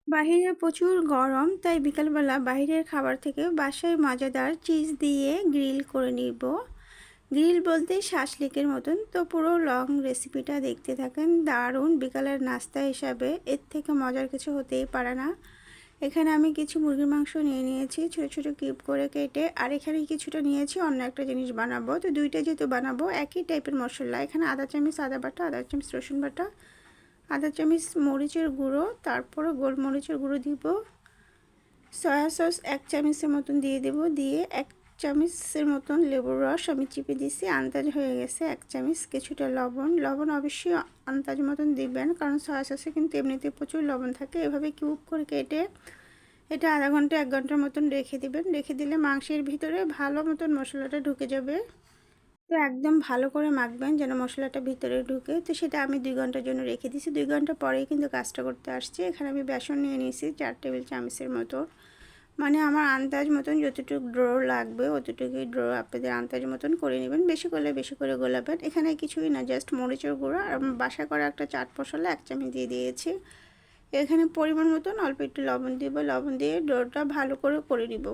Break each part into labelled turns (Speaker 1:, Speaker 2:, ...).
Speaker 1: বাহিরে প্রচুর গরম, তাই বিকালবেলা বাইরের খাবার থেকে বাসায় মজাদার চিজ দিয়ে গ্রিল করে নিব। গ্রিল বলতে শাসলিকের মতন। তো পুরো লং রেসিপিটা দেখতে থাকেন। দারুণ বিকালের নাস্তা হিসাবে এর থেকে মজার কিছু হতেই পারে না। এখানে আমি কিছু মুরগির মাংস নিয়ে নিয়েছি ছোটো ছোটো কিউব করে কেটে, আর এখানে কিছুটা নিয়েছি অন্য একটা জিনিস বানাবো। তো দুইটা যেহেতু বানাবো একই টাইপের মশলা, এখানে আধা চামচ আদা বাটা, আধা চামচ রসুন বাটা, আধা চামচ মরিচের গুঁড়ো, তারপরে গোলমরিচের গুঁড়ো দিব, সয়া সস 1 চামচের মতন দিয়ে দেব, দিয়ে 1 চামচের মতন লেবুর রস আমি চিপে দিছি, আন্দাজ হয়ে গেছে 1 চামচ। কিছুটা লবণ অবশ্যই আন্দাজ মতন দিবেন, কারণ সয়া সসে কিন্তু এমনিতে প্রচুর লবণ থাকে। এভাবে কিউব করে কেটে এটা আধা ঘন্টা 1 ঘন্টার মতন রেখে দিবেন। রেখে দিলে মাংসের ভিতরে ভালো মতন মশলাটা ঢুকে যাবে। তো একদম ভালো করে মাখবেন যেন মশলাটা ভিতরে ঢুকে। তো সেটা আমি 2 ঘন্টার জন্য রেখে দিয়েছি। 2 ঘন্টা পরেই কিন্তু কাজটা করতে আসছি। এখানে আমি বেসন নিয়ে নিয়েছি 4 টেবিল চামচের মতো, মানে আমার আন্দাজ মতন যতটুকু ড্রো লাগবে অতটুকুই ড্রো আপনাদের আন্দাজ মতন করে নেবেন। বেশি করলে বেশি করে গোলাবেন। এখানে কিছুই না, জাস্ট মরিচের গুঁড়ো আর বাসা করা একটা চাট মশলা 1 চামচ দিয়ে দিয়েছি। এখানে পরিমাণ মতন অল্প একটু লবণ দিব, লবণ দিয়ে ডোটা ভালো করে নিব।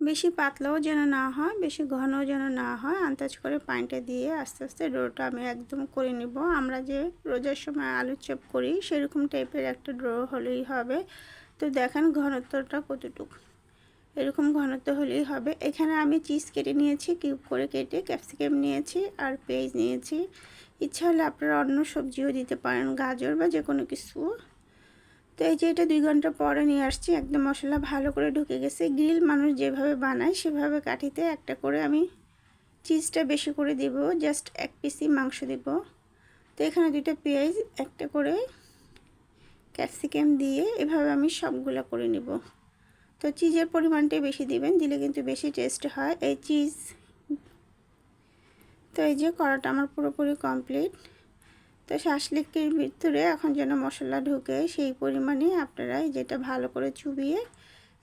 Speaker 1: বেশি পাতলাও যেন না হয়, বেশি ঘনও যেন না হয়। আন্দাজ করে পানিটা দিয়ে আস্তে আস্তে ডোটা আমি একদম করে নিব। আমরা যে রোজার সময় আলুর চপ করি সেরকম টাইপের একটা ডো হলেই হবে। তো দেখেন ঘনত্বটা কতটুকু, এরকম ঘনত্ব হলেই হবে। এখানে আমি চিজ কেটে নিয়েছি কিউব করে কেটে, ক্যাপসিকাম নিয়েছি আর পেঁয়াজ নিয়েছি। ইচ্ছা হলে আপনারা অন্য সবজিও দিতে পারেন, গাজর বা যে কোনো কিছু। তো এই যে এটা 2 ঘন্টা পরে নিয়ে আসছি, একদম মশলা ভালো করে ঢুকে গেছে। গ্রিল মানুষ যেভাবে বানায় সেভাবে কাঠিতে একটা করে আমি চিজটা বেশি করে দিব, জাস্ট 1 পিসই মাংস দিব। তো এখানে 2টা পেঁয়াজ, একটা করে ক্যাপসিকাম দিয়ে এভাবে আমি সবগুলো করে নিব। তো চিজের পরিমাণটাই বেশি দিবেন, দিলে কিন্তু বেশি টেস্ট হয় এই চিজ। তো এই যে করাটা আমার পুরোপুরি কমপ্লিট। তো শাসলিকের ভিতরে এখন যেন মশলা ঢুকে সেই পরিমাণে আপনারা যেটা ভালো করে চুবিয়ে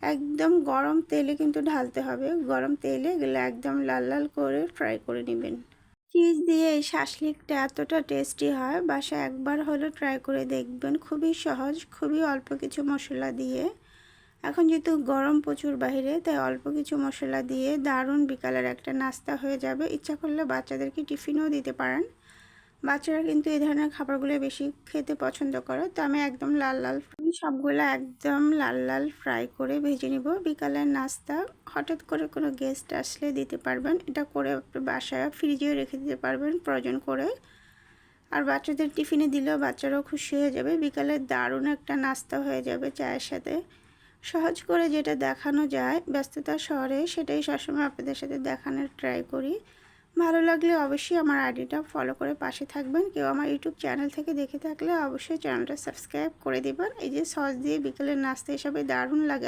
Speaker 1: একদম গরম তেলে কিন্তু ঢালতে হবে। গরম তেলে এগুলো একদম লাল লাল করে ফ্রাই করে নেবেন। চিজ দিয়ে এই শাসলিকটা এতটা টেস্টি হয়, বাসায় একবার হলো ট্রাই করে দেখবেন। খুবই সহজ, খুবই অল্প কিছু মশলা দিয়ে। এখন যেহেতু গরম প্রচুর বাইরে, তাই অল্প কিছু মশলা দিয়ে দারুণ বিকালের একটা নাস্তা হয়ে যাবে। ইচ্ছা করলে বাচ্চাদেরকে টিফিনও দিতে পারেন। বাচ্চারা কিন্তু এই ধরনের খাবারগুলো বেশি খেতে পছন্দ করে। তো আমি একদম লাল লাল সবগুলো একদম লাল লাল ফ্রাই করে ভেজে নিব। বিকালের নাস্তা হঠাৎ করে কোনো গেস্ট আসলে দিতে পারবেন। এটা করে বাসায় ফ্রিজেও রেখে দিতে পারবেন প্রয়োজন করে। আর বাচ্চাদের টিফিনে দিলেও বাচ্চারাও খুশি হয়ে যাবে। বিকালে দারুণ একটা নাস্তা হয়ে যাবে চায়ের সাথে। সহজ করে যেটা দেখানো যায় ব্যস্ততার শহরে, সেটাই সবসময় আপনাদের সাথে দেখানোর ট্রাই করি। ভালো লাগলে অবশ্যই আমার আইডিটা ফলো করে পাশে থাকবেন। কেউ আমার ইউটিউব চ্যানেল থেকে দেখে থাকলে অবশ্যই চ্যানেলটা সাবস্ক্রাইব করে দেবেন। এই যে সস দিয়ে বিকেলের নাস্তা হিসাবে দারুণ লাগে।